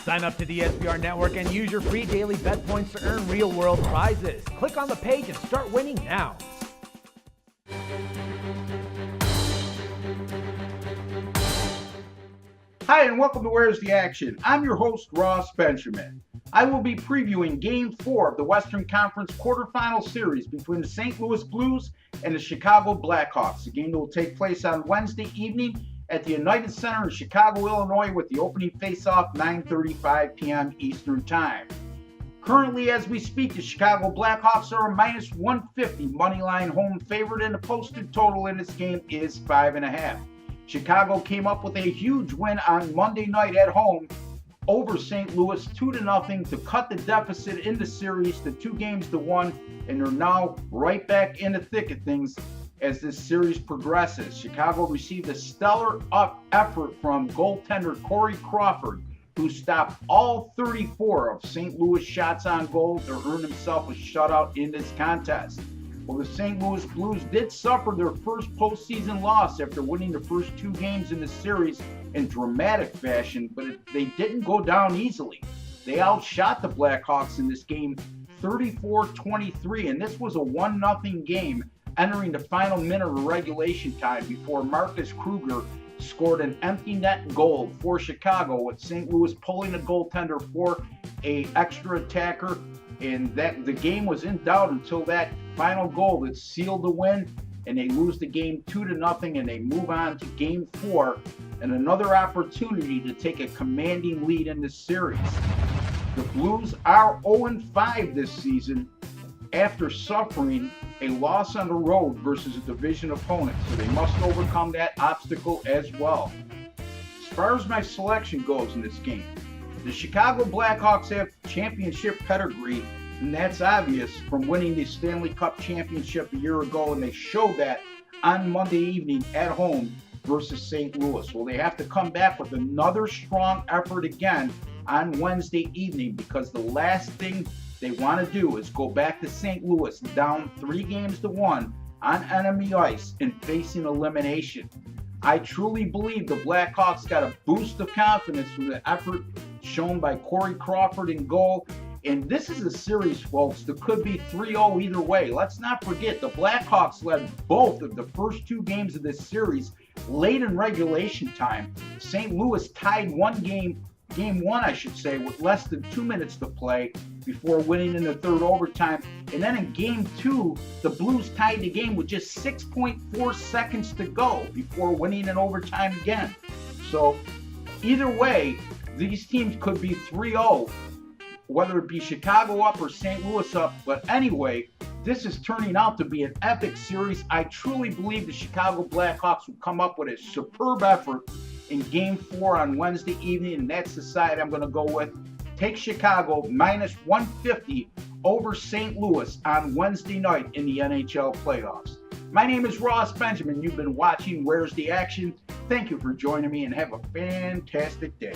Sign up to the SBR Network and use your free daily bet points to earn real-world prizes. Click on the page and start winning now. Hi, and welcome to Where's the Action? I'm your host, Ross Benjamin. I will be previewing Game 4 of the Western Conference quarterfinal series between the St. Louis Blues and the Chicago Blackhawks. The game that will take place on Wednesday evening at the United Center in Chicago, Illinois, with the opening face-off 9:35 p.m. Eastern Time. Currently, as we speak, the Chicago Blackhawks are a minus 150 moneyline home favorite, and the posted total in this game is 5.5. Chicago came up with a huge win on Monday night at home over St. Louis 2-0 to cut the deficit in the series to 2-1, and they're now right back in the thick of things as this series progresses. Chicago received a stellar effort from goaltender Corey Crawford, who stopped all 34 of St. Louis shots on goal to earn himself a shutout in this contest. Well, the St. Louis Blues did suffer their first postseason loss after winning the first 2 games in the series in dramatic fashion, but they didn't go down easily. They outshot the Blackhawks in this game 34-23, and this was a 1-0 game entering the final minute of regulation time before Marcus Kruger scored an empty net goal for Chicago, with St. Louis pulling a goaltender for an extra attacker, and that the game was in doubt until that final goal that sealed the win, and they lose the game 2-0, and they move on to Game 4 and another opportunity to take a commanding lead in this series. The Blues are 0-5 this season after suffering a loss on the road versus a division opponent, so they must overcome that obstacle as well. As far as my selection goes in this game, the Chicago Blackhawks have championship pedigree, and that's obvious from winning the Stanley Cup championship a year ago, and they showed that on Monday evening at home versus St. Louis. Well, they have to come back with another strong effort again on Wednesday evening, because the last thing they want to do is go back to St. Louis down 3-1 on enemy ice and facing elimination. I truly believe the Blackhawks got a boost of confidence from the effort shown by Corey Crawford in goal. And this is a series, folks, that could be 3-0 either way. Let's not forget, the Blackhawks led both of the first 2 games of this series late in regulation time. St. Louis tied Game 1, I should say, with less than 2 minutes to play before winning in the third overtime. And then in Game 2, the Blues tied the game with just 6.4 seconds to go before winning in overtime again. So either way, these teams could be 3-0, whether it be Chicago up or St. Louis up. But anyway, this is turning out to be an epic series. I truly believe the Chicago Blackhawks will come up with a superb effort in Game 4 on Wednesday evening, and that's the side I'm going to go with. Take Chicago minus 150 over St. Louis on Wednesday night in the NHL playoffs. My name is Ross Benjamin. You've been watching Where's the Action? Thank you for joining me, and have a fantastic day.